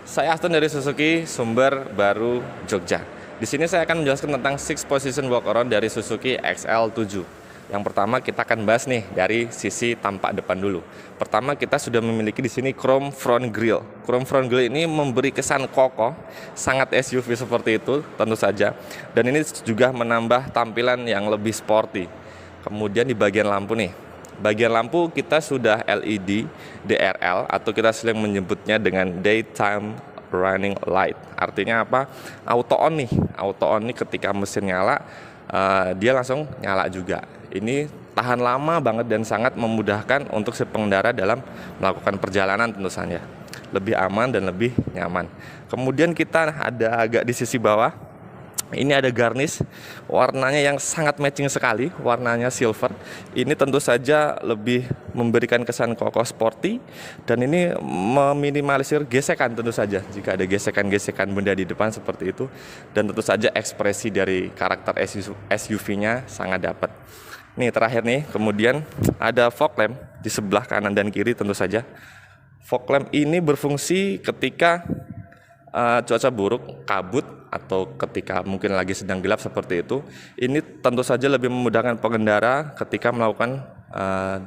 Saya Aston dari Suzuki Sumber Baru Jogja. Di sini saya akan menjelaskan tentang 6 position walk around dari Suzuki XL7. Yang pertama kita akan bahas nih dari sisi tampak depan dulu. Pertama kita sudah memiliki di sini chrome front grille. Chrome front grille ini memberi kesan kokoh, sangat SUV seperti itu tentu saja. Dan ini juga menambah tampilan yang lebih sporty. Kemudian di bagian lampu nih. Bagian lampu kita sudah LED DRL atau kita sering menyebutnya dengan daytime running light. Artinya apa? Auto on nih. Auto on nih ketika mesin nyala dia langsung nyala juga. Ini tahan lama banget dan sangat memudahkan untuk si pengendara dalam melakukan perjalanan tentu saja. Lebih aman dan lebih nyaman. Kemudian kita ada agak di sisi bawah. Ini ada garnish, warnanya yang sangat matching sekali, warnanya silver. Ini tentu saja lebih memberikan kesan kokoh sporty dan ini meminimalisir gesekan tentu saja. Jika ada gesekan-gesekan benda di depan seperti itu, dan tentu saja ekspresi dari karakter SUV-nya sangat dapat. Nih terakhir nih, kemudian ada fog lamp di sebelah kanan dan kiri tentu saja. Fog lamp ini berfungsi ketika cuaca buruk, kabut, atau ketika mungkin lagi sedang gelap seperti itu. Ini tentu saja lebih memudahkan pengendara ketika melakukan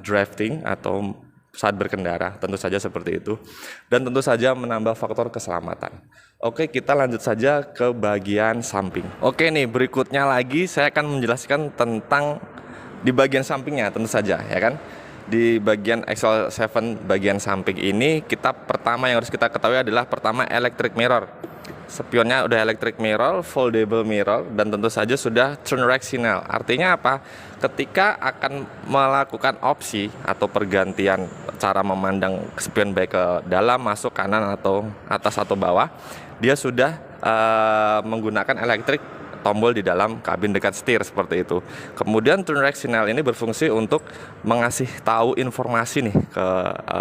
drifting atau saat berkendara, tentu saja seperti itu. Dan tentu saja menambah faktor keselamatan. Oke, kita lanjut saja ke bagian samping. Oke nih, berikutnya lagi saya akan menjelaskan tentang di bagian sampingnya tentu saja, ya kan. Di bagian XL7 bagian samping ini pertama yang harus kita ketahui adalah pertama electric mirror. Spionnya udah electric mirror, foldable mirror, dan tentu saja sudah turn right signal. Artinya apa? Ketika akan melakukan opsi atau pergantian cara memandang spion baik ke dalam, masuk, kanan, atau atas atau bawah, dia sudah menggunakan electric tombol di dalam kabin dekat setir seperti itu. Kemudian turn right signal ini berfungsi untuk mengasih tahu informasi nih ke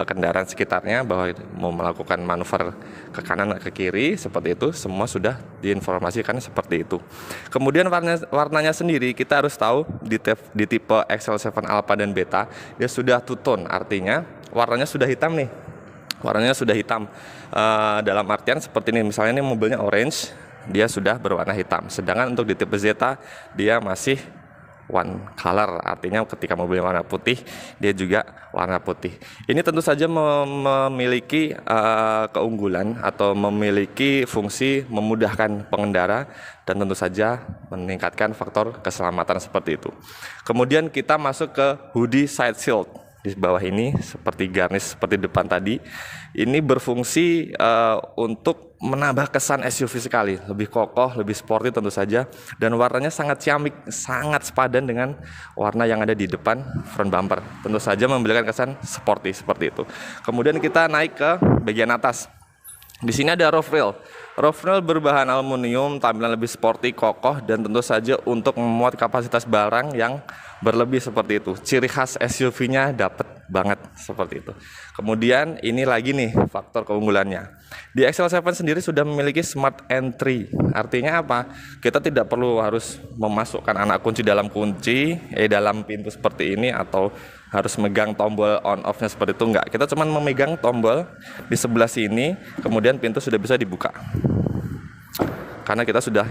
kendaraan sekitarnya bahwa mau melakukan manuver ke kanan ke kiri seperti itu, semua sudah diinformasikan seperti itu. Kemudian warnanya sendiri kita harus tahu di tipe XL7 Alpha dan Beta dia sudah two tone, artinya warnanya sudah hitam nih. Warnanya sudah hitam dalam artian seperti ini, misalnya ini mobilnya orange, dia sudah berwarna hitam. Sedangkan untuk di tipe Zeta dia masih one color, artinya ketika mobilnya warna putih dia juga warna putih. Ini tentu saja memiliki keunggulan atau memiliki fungsi memudahkan pengendara dan tentu saja meningkatkan faktor keselamatan seperti itu. Kemudian kita masuk ke hoodie side shield. Di bawah ini seperti garnish seperti depan tadi, ini berfungsi untuk menambah kesan SUV sekali, lebih kokoh, lebih sporty tentu saja, dan warnanya sangat ciamik, sangat sepadan dengan warna yang ada di depan front bumper. Tentu saja memberikan kesan sporty seperti itu. Kemudian kita naik ke bagian atas. Di sini ada roof rail. Roof rail berbahan aluminium, tampilan lebih sporty, kokoh, dan tentu saja untuk memuat kapasitas barang yang berlebih seperti itu. Ciri khas SUV-nya dapat banget seperti itu. Kemudian ini lagi nih faktor keunggulannya. Di XL7 sendiri sudah memiliki smart entry. Artinya apa? Kita tidak perlu harus memasukkan anak kunci dalam dalam pintu seperti ini atau harus megang tombol on off-nya seperti itu, enggak. Kita cuma memegang tombol di sebelah sini, kemudian pintu sudah bisa dibuka. Karena kita sudah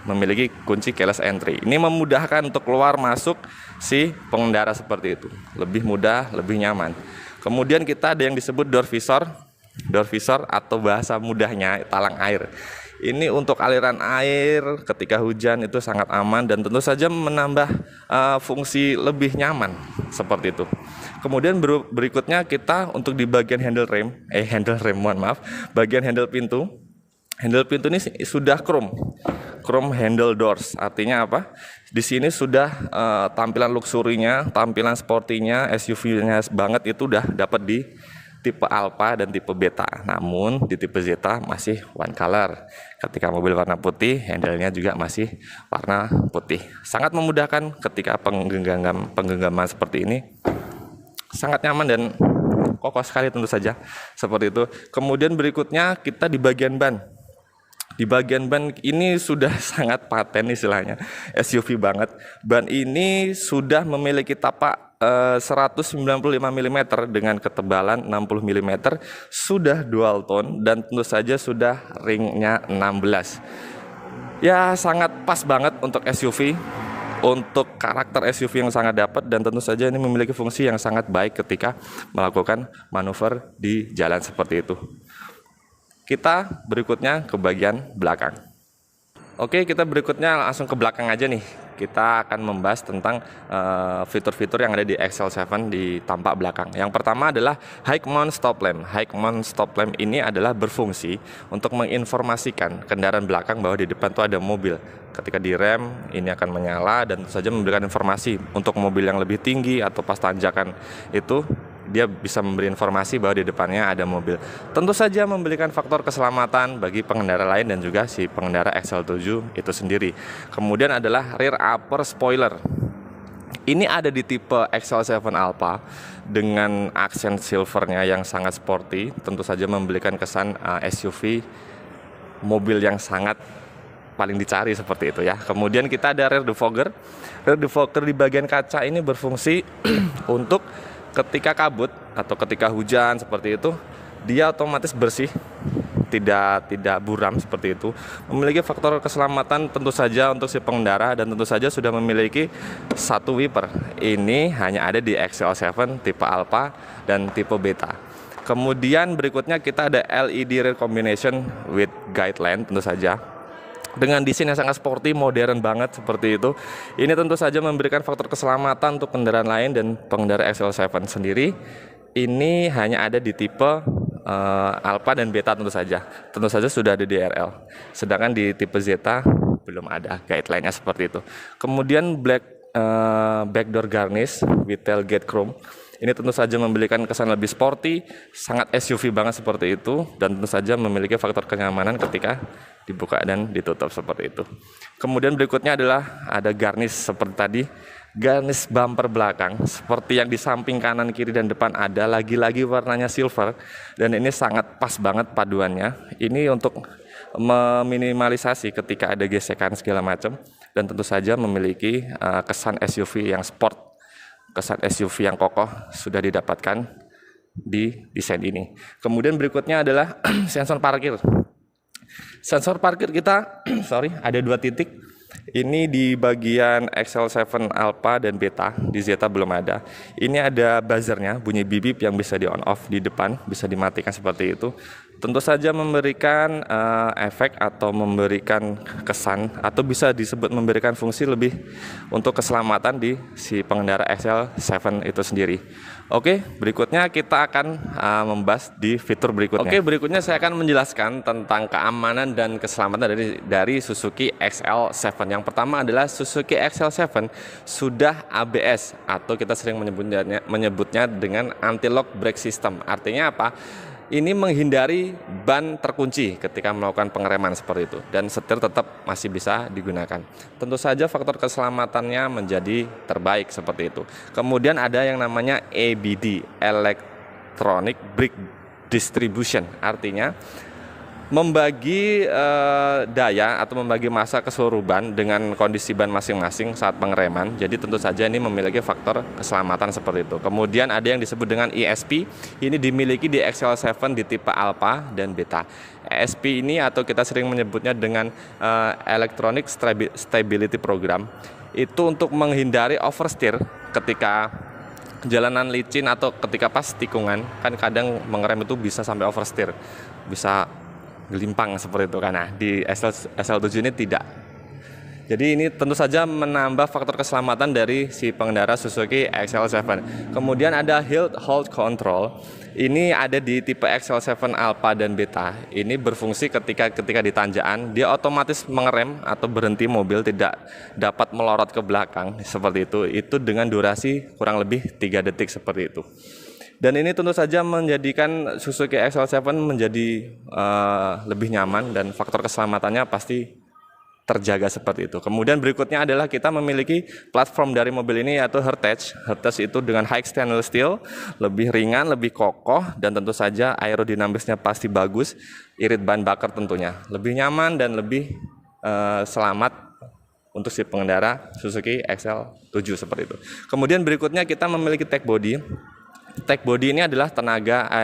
memiliki kunci keyless entry. Ini memudahkan untuk keluar masuk si pengendara seperti itu. Lebih mudah, lebih nyaman. Kemudian kita ada yang disebut door visor. Door visor atau bahasa mudahnya talang air. Ini untuk aliran air ketika hujan itu sangat aman dan tentu saja menambah fungsi lebih nyaman seperti itu. Kemudian berikutnya kita untuk di bagian bagian handle pintu. Handle pintu ini sudah chrome handle doors. Artinya apa? Di sini sudah tampilan luxurinya, tampilan sportinya, SUV-nya banget itu udah dapat di tipe Alpha dan tipe Beta. Namun di tipe Zeta masih one color. Ketika mobil warna putih, handle-nya juga masih warna putih. Sangat memudahkan ketika penggenggaman seperti ini. Sangat nyaman dan kokoh sekali tentu saja seperti itu. Kemudian berikutnya kita di bagian ban. Di bagian ban ini sudah sangat paten istilahnya, SUV banget. Ban ini sudah memiliki tapak 195 mm dengan ketebalan 60 mm, sudah dual tone dan tentu saja sudah ringnya 16. Ya sangat pas banget untuk SUV, untuk karakter SUV yang sangat dapat, dan tentu saja ini memiliki fungsi yang sangat baik ketika melakukan manuver di jalan seperti itu. Kita berikutnya ke bagian belakang. Oke, kita berikutnya langsung ke belakang aja nih. Kita akan membahas tentang fitur-fitur yang ada di XL7 di tampak belakang. Yang pertama adalah High Mount Stop Lamp. High Mount Stop Lamp ini adalah berfungsi untuk menginformasikan kendaraan belakang bahwa di depan tuh ada mobil. Ketika direm, ini akan menyala dan tentu saja memberikan informasi untuk mobil yang lebih tinggi atau pas tanjakan itu dia bisa memberi informasi bahwa di depannya ada mobil. Tentu saja memberikan faktor keselamatan bagi pengendara lain dan juga si pengendara XL7 itu sendiri. Kemudian adalah rear upper spoiler. Ini ada di tipe XL7 Alpha dengan aksen silvernya yang sangat sporty. Tentu saja memberikan kesan SUV mobil yang sangat paling dicari seperti itu ya. Kemudian kita ada rear defogger. Rear defogger di bagian kaca ini berfungsi untuk ketika kabut atau ketika hujan seperti itu, dia otomatis bersih, tidak buram seperti itu. Memiliki faktor keselamatan tentu saja untuk si pengendara dan tentu saja sudah memiliki satu wiper. Ini hanya ada di XL7 tipe Alpha dan tipe Beta. Kemudian berikutnya kita ada LED rear combination with guideline tentu saja. Dengan desain yang sangat sporty, modern banget seperti itu. Ini tentu saja memberikan faktor keselamatan untuk kendaraan lain dan pengendara XL7 sendiri. Ini hanya ada di tipe Alpha dan Beta tentu saja. Tentu saja sudah ada di RL. Sedangkan di tipe Zeta belum ada guideline-nya seperti itu. Kemudian backdoor garnish with tailgate chrome. Ini tentu saja memberikan kesan lebih sporty, sangat SUV banget seperti itu, dan tentu saja memiliki faktor kenyamanan ketika dibuka dan ditutup seperti itu. Kemudian berikutnya adalah ada garnish seperti tadi, garnish bumper belakang seperti yang di samping kanan, kiri, dan depan ada, lagi-lagi warnanya silver, dan ini sangat pas banget paduannya. Ini untuk meminimalisasi ketika ada gesekan segala macam, dan tentu saja memiliki kesan SUV yang sport. Kesan SUV yang kokoh sudah didapatkan di desain ini. Kemudian berikutnya adalah sensor parkir. Sensor parkir kita, ada 2 titik. Ini di bagian XL7 Alpha dan Beta, di Zeta belum ada. Ini ada buzzernya, bunyi bip yang bisa di on off di depan, bisa dimatikan seperti itu. Tentu saja memberikan efek atau memberikan kesan atau bisa disebut memberikan fungsi lebih untuk keselamatan di si pengendara XL7 itu sendiri. Oke, berikutnya kita akan membahas di fitur berikutnya. Oke, berikutnya saya akan menjelaskan tentang keamanan dan keselamatan dari Suzuki XL7. Yang pertama adalah Suzuki XL7 sudah ABS atau kita sering menyebutnya dengan anti-lock brake system. Artinya apa? Ini menghindari ban terkunci ketika melakukan pengereman seperti itu, dan setir tetap masih bisa digunakan. Tentu saja faktor keselamatannya menjadi terbaik seperti itu. Kemudian ada yang namanya EBD, Electronic Brake Distribution, artinya membagi daya atau membagi massa ke seluruh ban dengan kondisi ban masing-masing saat pengereman. Jadi tentu saja ini memiliki faktor keselamatan seperti itu. Kemudian ada yang disebut dengan ESP, ini dimiliki di XL7 di tipe Alpha dan Beta. ESP ini atau kita sering menyebutnya dengan Electronic Stability Program, itu untuk menghindari oversteer ketika jalanan licin atau ketika pas tikungan. Kan kadang mengerem itu bisa sampai oversteer, bisa gelimpang seperti itu kan. Nah, di XL7 ini tidak. Jadi ini tentu saja menambah faktor keselamatan dari si pengendara Suzuki XL7. Kemudian ada Hill Hold Control. Ini ada di tipe XL7 Alpha dan Beta. Ini berfungsi ketika di tanjakan dia otomatis mengerem atau berhenti mobil, tidak dapat melorot ke belakang seperti itu. Itu dengan durasi kurang lebih 3 detik seperti itu. Dan ini tentu saja menjadikan Suzuki XL7 menjadi lebih nyaman dan faktor keselamatannya pasti terjaga seperti itu. Kemudian berikutnya adalah kita memiliki platform dari mobil ini yaitu Heritage. Heritage itu dengan high stainless steel, lebih ringan, lebih kokoh, dan tentu saja aerodinamisnya pasti bagus, irit bahan bakar tentunya. Lebih nyaman dan lebih selamat untuk si pengendara Suzuki XL7 seperti itu. Kemudian berikutnya kita memiliki tech body. Tech body ini adalah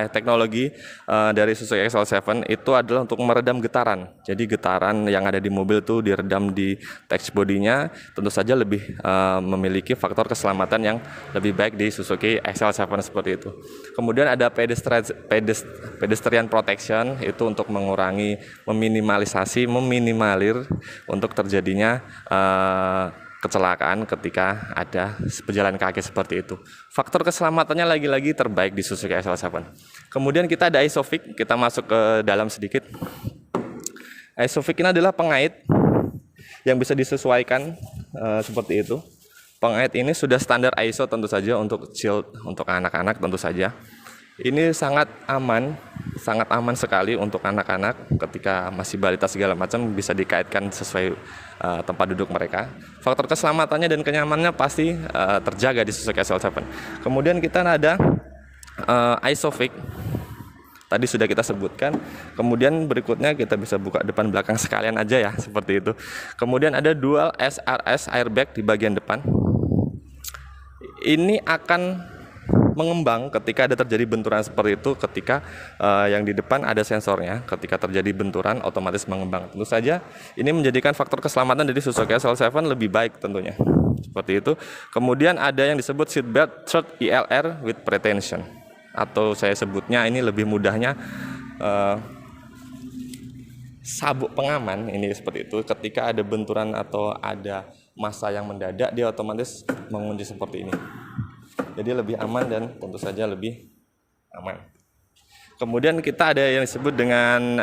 teknologi dari Suzuki XL7 itu adalah untuk meredam getaran. Jadi getaran yang ada di mobil itu diredam di tech body-nya, tentu saja lebih memiliki faktor keselamatan yang lebih baik di Suzuki XL7 seperti itu. Kemudian ada pedestrian protection, itu untuk mengurangi, meminimalir untuk terjadinya kecelakaan ketika ada pejalan kaki seperti itu. Faktor keselamatannya lagi-lagi terbaik di Suzuki XL7. Kemudian kita ada Isofix, kita masuk ke dalam sedikit. Isofix ini adalah pengait yang bisa disesuaikan seperti itu. Pengait ini sudah standar ISO tentu saja untuk child, untuk anak-anak tentu saja. Ini sangat aman sekali untuk anak-anak ketika masih balita segala macam bisa dikaitkan sesuai tempat duduk mereka. Faktor keselamatannya dan kenyamanannya pasti terjaga di Suzuki XL7. Kemudian kita ada Isofix. Tadi sudah kita sebutkan. Kemudian berikutnya kita bisa buka depan belakang sekalian aja ya, seperti itu. Kemudian ada dual SRS airbag di bagian depan. Ini akan mengembang ketika ada terjadi benturan seperti itu, ketika yang di depan ada sensornya, ketika terjadi benturan otomatis mengembang. Tentu saja ini menjadikan faktor keselamatan dari Suzuki XL7 lebih baik tentunya, seperti itu. Kemudian ada yang disebut seatbelt third ILR with pretension, atau saya sebutnya ini lebih mudahnya sabuk pengaman. Ini seperti itu, ketika ada benturan atau ada massa yang mendadak, dia otomatis mengunci seperti ini. Jadi lebih aman dan tentu saja lebih aman. Kemudian kita ada yang disebut dengan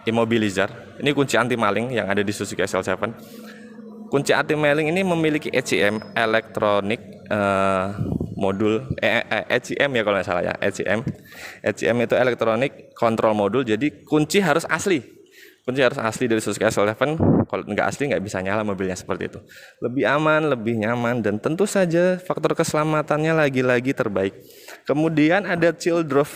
immobilizer. Ini kunci anti maling yang ada di Suzuki XL7. Kunci anti maling ini memiliki ECM, elektronik modul ECM ya kalau nggak salah ya, ECM. ECM itu elektronik control modul. Jadi kunci harus asli. Kunci harus asli dari Suzuki XL7. Kalau nggak asli nggak bisa nyala mobilnya, seperti itu. Lebih aman, lebih nyaman, dan tentu saja faktor keselamatannya lagi-lagi terbaik. Kemudian ada child drop,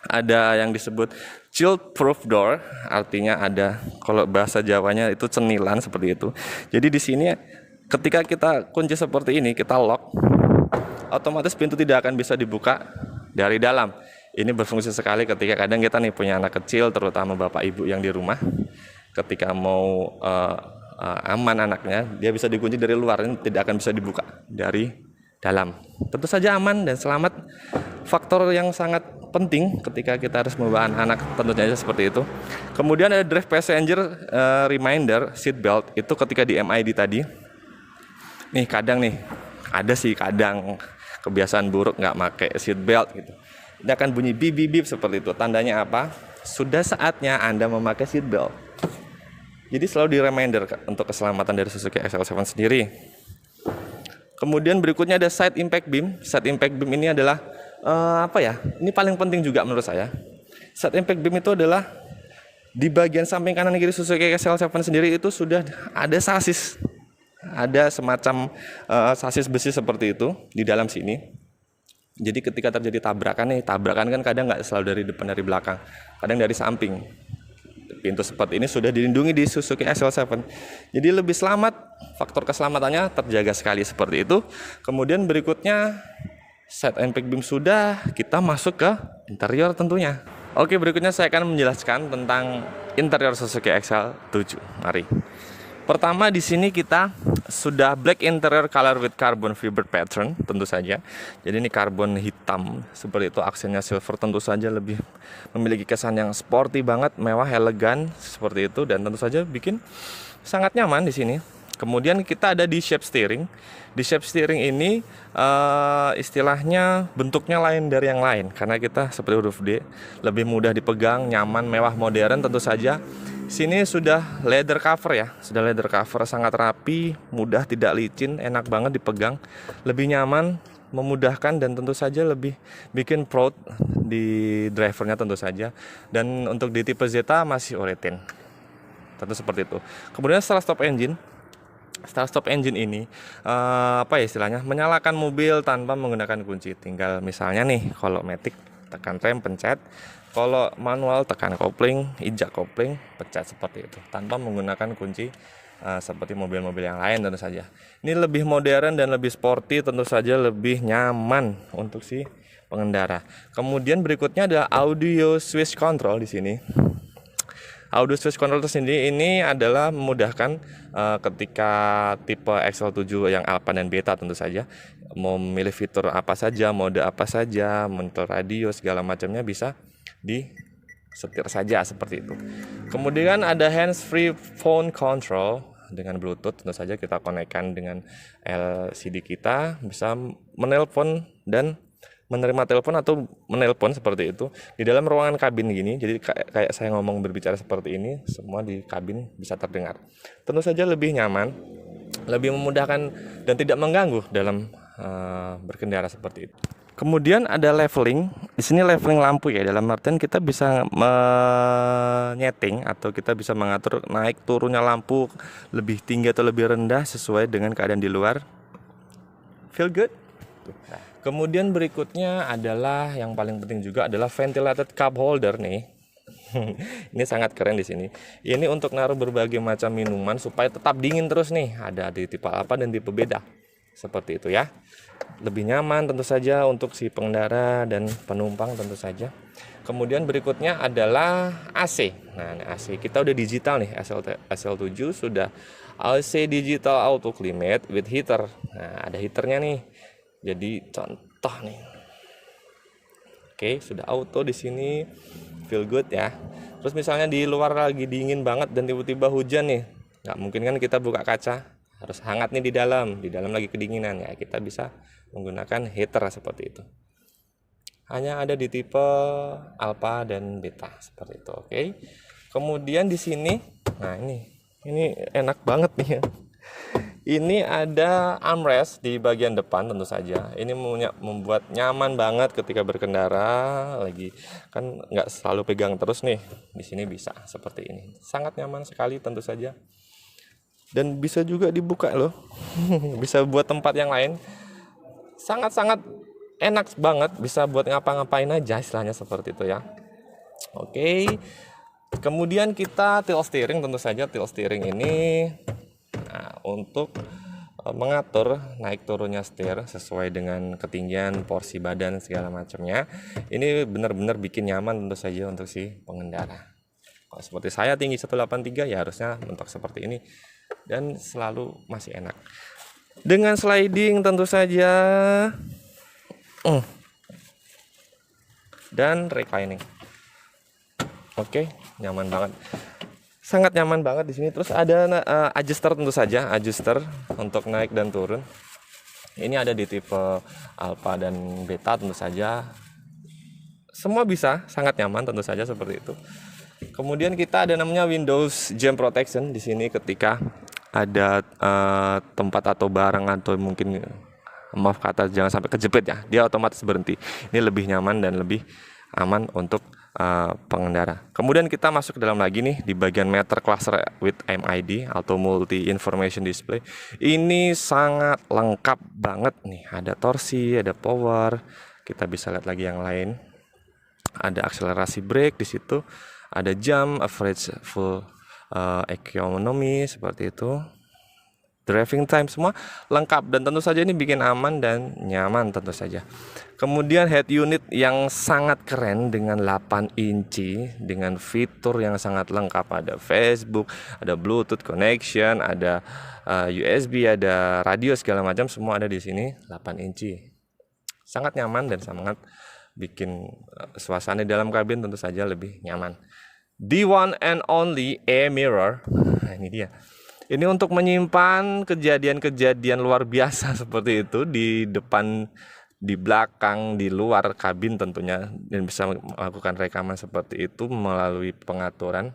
ada yang disebut child proof door, artinya ada, kalau bahasa Jawanya itu cenilan seperti itu. Jadi di sini ketika kita kunci seperti ini, kita lock, otomatis pintu tidak akan bisa dibuka dari dalam. Ini berfungsi sekali ketika kadang kita nih punya anak kecil, terutama bapak ibu yang di rumah, ketika mau aman anaknya, dia bisa dikunci dari luar, ini tidak akan bisa dibuka dari dalam. Tentu saja aman dan selamat, faktor yang sangat penting ketika kita harus membawa anak, tentunya seperti itu. Kemudian ada drive passenger reminder seat belt, itu ketika di MID tadi. Nih kadang nih, ada sih kadang kebiasaan buruk nggak pakai seat belt gitu. Ini akan bunyi bip bip bip seperti itu. Tandanya apa? Sudah saatnya Anda memakai seat belt. Jadi selalu di reminder untuk keselamatan dari Suzuki XL7 sendiri. Kemudian berikutnya ada side impact beam. Side impact beam ini adalah ini paling penting juga menurut saya. Side impact beam itu adalah di bagian samping kanan kiri Suzuki XL7 sendiri itu sudah ada sasis. Ada semacam sasis besi seperti itu di dalam sini. Jadi ketika terjadi tabrakan kan kadang nggak selalu dari depan, dari belakang, kadang dari samping. Pintu seperti ini sudah dilindungi di Suzuki XL7. Jadi lebih selamat, faktor keselamatannya terjaga sekali seperti itu. Kemudian berikutnya side impact beam sudah, kita masuk ke interior tentunya. Oke, berikutnya saya akan menjelaskan tentang interior Suzuki XL7. Mari. Pertama di sini kita sudah black interior color with carbon fiber pattern tentu saja. Jadi ini karbon hitam seperti itu, aksennya silver, tentu saja lebih memiliki kesan yang sporty banget, mewah, elegan seperti itu, dan tentu saja bikin sangat nyaman di sini. Kemudian kita ada di shape steering. Di shape steering ini istilahnya bentuknya lain dari yang lain karena kita seperti huruf D, lebih mudah dipegang, nyaman, mewah, modern tentu saja. Sini sudah leather cover ya, sudah leather cover, sangat rapi, mudah, tidak licin, enak banget dipegang, lebih nyaman, memudahkan, dan tentu saja lebih bikin proud di drivernya tentu saja. Dan untuk di tipe Zeta masih uretin. tentu seperti itu. Kemudian start stop engine. Start stop engine ini apa ya istilahnya, menyalakan mobil tanpa menggunakan kunci. Tinggal misalnya nih kalau matic tekan rem pencet, kalau manual tekan kopling, injak kopling, pencet seperti itu tanpa menggunakan kunci seperti mobil-mobil yang lain tentu saja. Ini lebih modern dan lebih sporty, tentu saja lebih nyaman untuk si pengendara. Kemudian berikutnya ada audio switch control di sini. Audio switch control sendiri ini adalah memudahkan ketika tipe XL7 yang alpha dan beta tentu saja mau memilih fitur apa saja, mode apa saja, monitor radio segala macamnya bisa disetir saja seperti itu. Kemudian ada hands free phone control dengan Bluetooth, tentu saja kita konekkan dengan LCD kita, bisa menelpon dan menerima telepon atau menelpon seperti itu di dalam ruangan kabin gini. Jadi kayak saya ngomong berbicara seperti ini, semua di kabin bisa terdengar. Tentu saja lebih nyaman, lebih memudahkan dan tidak mengganggu dalam berkendara seperti itu. Kemudian ada leveling. Di sini leveling lampu ya, dalam artian kita bisa menyeting atau kita bisa mengatur naik turunnya lampu lebih tinggi atau lebih rendah sesuai dengan keadaan di luar. Feel good? Kemudian berikutnya adalah yang paling penting juga adalah ventilated cup holder nih. Ini sangat keren di sini. Ini untuk naruh berbagai macam minuman supaya tetap dingin terus nih. Ada di tipe apa dan tipe beda. Seperti itu ya. Lebih nyaman tentu saja untuk si pengendara dan penumpang tentu saja. Kemudian berikutnya adalah AC. Nah, AC kita udah digital nih. SL7 sudah AC digital auto climate with heater. Nah, ada heaternya nih. Jadi contoh nih. Oke, sudah auto di sini, feel good ya. Terus misalnya di luar lagi dingin banget dan tiba-tiba hujan nih, nggak mungkin kan kita buka kaca, harus hangat nih di dalam lagi kedinginan ya. Kita bisa menggunakan heater seperti itu. Hanya ada di tipe alpha dan beta seperti itu. Oke. Kemudian di sini, nah ini enak banget nih ya. Ini ada armrest di bagian depan tentu saja. Ini membuat nyaman banget ketika berkendara. Lagi kan nggak selalu pegang terus nih. Di sini bisa seperti ini. Sangat nyaman sekali tentu saja. Dan bisa juga dibuka loh. Bisa buat tempat yang lain. Sangat-sangat enak banget. Bisa buat ngapa-ngapain aja istilahnya seperti itu ya. Oke. Kemudian kita tilt steering tentu saja. Tilt steering ini untuk mengatur naik turunnya setir sesuai dengan ketinggian, porsi badan segala macamnya. Ini benar-benar bikin nyaman tentu saja untuk si pengendara. Kalau seperti saya tinggi 183 ya harusnya mentok seperti ini dan selalu masih enak. Dengan sliding tentu saja dan reclining. Oke, nyaman banget. Sangat nyaman banget di sini. Terus ada adjuster tentu saja, adjuster untuk naik dan turun. Ini ada di tipe alpha dan beta tentu saja. Semua bisa, sangat nyaman tentu saja seperti itu. Kemudian kita ada namanya Windows Jam Protection di sini ketika ada tempat atau barang atau mungkin maaf kata jangan sampai kejepit ya, dia otomatis berhenti. Ini lebih nyaman dan lebih aman untuk pengendara. Kemudian kita masuk ke dalam lagi nih di bagian meter cluster with MID atau multi information display. Ini sangat lengkap banget nih. Ada torsi, ada power. Kita bisa lihat lagi yang lain. Ada akselerasi brake di situ. Ada jam, average, full economy seperti itu. Driving time semua lengkap dan tentu saja ini bikin aman dan nyaman tentu saja. Kemudian head unit yang sangat keren dengan 8 inci dengan fitur yang sangat lengkap. Ada Facebook, ada Bluetooth connection, ada USB, ada radio segala macam semua ada di sini 8 inci. Sangat nyaman dan sangat bikin suasana di dalam kabin tentu saja lebih nyaman. The one and only e-mirror. Nah, ini dia. Ini untuk menyimpan kejadian-kejadian luar biasa seperti itu di depan, di belakang, di luar kabin tentunya, dan bisa melakukan rekaman seperti itu melalui pengaturan.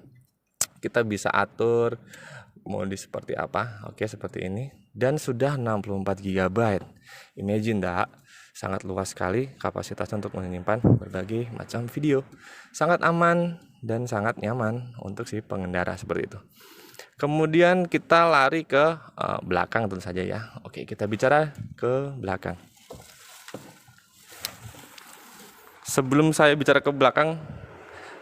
Kita bisa atur mau di seperti apa. Oke, seperti ini. Dan sudah 64 GB. Imagine dah, sangat luas sekali kapasitasnya untuk menyimpan berbagai macam video. Sangat aman dan sangat nyaman untuk si pengendara seperti itu. Kemudian kita lari ke belakang tentu saja ya. Oke, kita bicara ke belakang. Sebelum saya bicara ke belakang,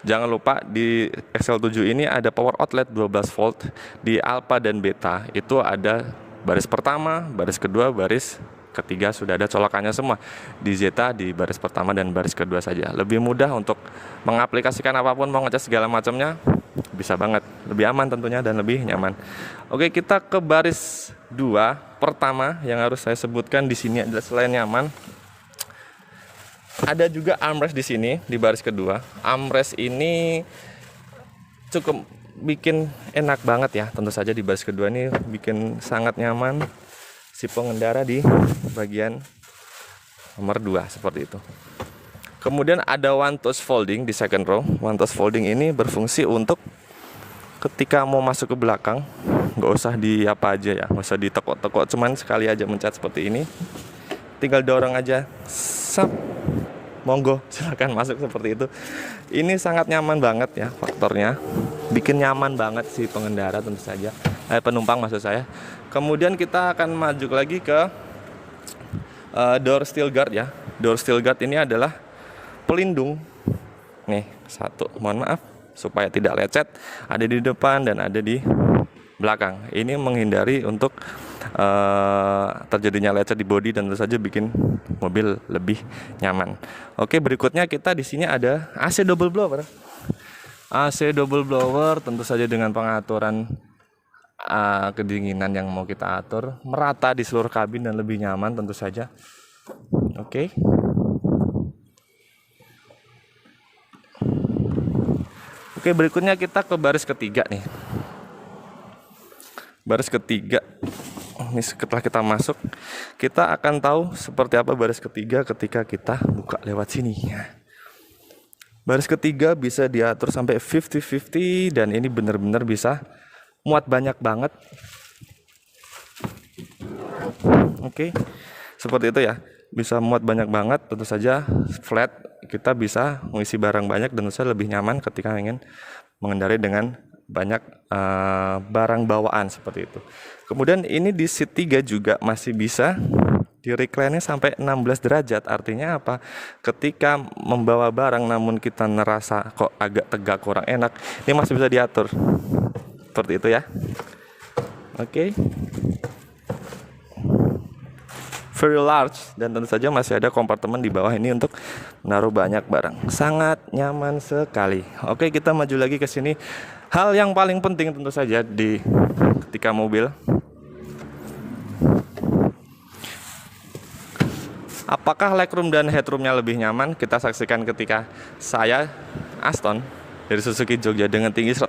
jangan lupa di XL7 ini ada power outlet 12 volt. Di alpha dan beta itu ada baris pertama, baris kedua, baris ketiga sudah ada colokannya semua. Di Zeta di baris pertama dan baris kedua saja. Lebih mudah untuk mengaplikasikan apapun, mau ngecas segala macamnya bisa banget. Lebih aman tentunya dan lebih nyaman. Oke, kita ke baris 2. Pertama yang harus saya sebutkan di sini adalah selain nyaman, ada juga armrest di sini di baris kedua. Armrest ini cukup bikin enak banget ya. Tentu saja di baris kedua ini bikin sangat nyaman si pengendara di bagian nomor 2 seperti itu. Kemudian ada one touch folding di second row. One touch folding ini berfungsi untuk ketika mau masuk ke belakang, nggak usah di apa aja ya, nggak usah ditekuk-tekuk, cuman sekali aja mencet seperti ini, tinggal dorong aja, sap, monggo silakan masuk seperti itu. Ini sangat nyaman banget ya faktornya, bikin nyaman banget si pengendara tentu saja, penumpang maksud saya. Kemudian kita akan maju lagi ke door steel guard ya. Door steel guard ini adalah pelindung nih, satu, mohon maaf, supaya tidak lecet, ada di depan dan ada di belakang. Ini menghindari untuk terjadinya lecet di bodi dan tentu saja bikin mobil lebih nyaman. Oke, berikutnya kita di sini ada AC double blower. AC double blower tentu saja dengan pengaturan kedinginan yang mau kita atur merata di seluruh kabin dan lebih nyaman tentu saja. Oke. Oke, berikutnya kita ke baris ketiga nih. Baris ketiga, ini setelah kita masuk, kita akan tahu seperti apa baris ketiga ketika kita buka lewat sini. Baris ketiga bisa diatur sampai 50-50 dan ini benar-benar bisa muat banyak banget. Oke, seperti itu ya. Bisa muat banyak banget, tentu saja flat, kita bisa mengisi barang banyak dan tentu saja lebih nyaman ketika ingin mengendarai dengan banyak barang bawaan seperti itu. Kemudian ini di seat 3 juga masih bisa di recline sampai 16 derajat. Artinya apa? Ketika membawa barang namun kita ngerasa kok agak tegak, kurang enak, ini masih bisa diatur seperti itu ya. Oke. Very large dan tentu saja masih ada kompartemen di bawah ini untuk menaruh banyak barang. Sangat nyaman sekali. Oke, kita maju lagi ke sini. Hal yang paling penting tentu saja di ketika mobil, apakah legroom dan headroomnya lebih nyaman? Kita saksikan ketika saya Aston dari Suzuki Jogja dengan tinggi 183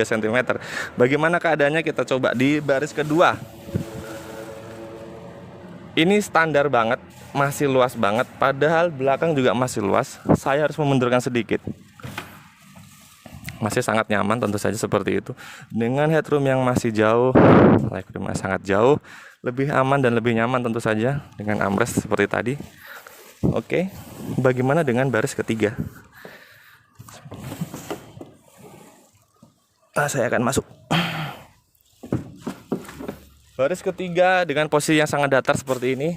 cm. Bagaimana keadaannya? Kita coba di baris kedua. Ini standar banget, masih luas banget, padahal belakang juga masih luas. Saya harus memundurkan sedikit. Masih sangat nyaman tentu saja seperti itu. Dengan headroom yang masih jauh, legroom yang sangat jauh, lebih aman dan lebih nyaman tentu saja dengan armrest seperti tadi. Oke, bagaimana dengan baris ketiga? Saya akan masuk. Baris ketiga dengan posisi yang sangat datar seperti ini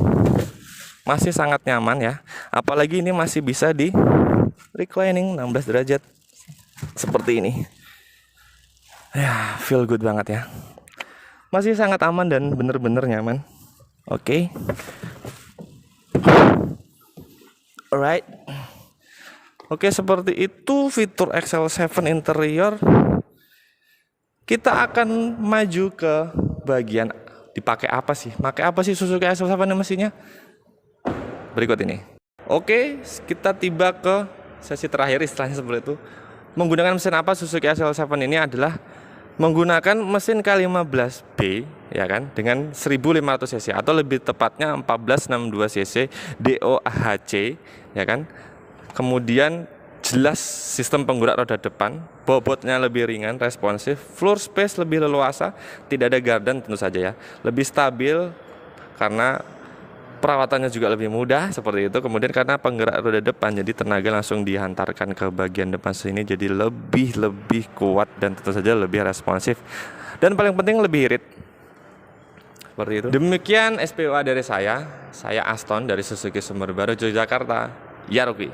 masih sangat nyaman ya. Apalagi ini masih bisa di reclining 16 derajat seperti ini. Ya, feel good banget ya. Masih sangat aman dan bener-bener nyaman. Oke. Alright. Oke, seperti itu fitur XL7 interior. Kita akan maju ke bagian dipakai apa sih? Pakai apa sih Suzuki XL7 mesinnya? Berikut ini. Oke, kita tiba ke sesi terakhir istilahnya seperti itu. Menggunakan mesin apa Suzuki XL7 ini adalah menggunakan mesin K15B ya kan, dengan 1500 cc atau lebih tepatnya 1462 cc DOHC ya kan. Kemudian jelas sistem penggerak roda depan, bobotnya lebih ringan, responsif, floor space lebih leluasa, tidak ada gardan tentu saja ya, lebih stabil karena Perawatannya juga lebih mudah seperti itu. Kemudian karena penggerak roda depan, jadi tenaga langsung dihantarkan ke bagian depan sini, jadi lebih kuat dan tentu saja lebih responsif. Dan paling penting lebih irit. Seperti itu. Demikian SPOA dari saya Aston dari Suzuki Sumber Baru Yogyakarta. Ya Rocky.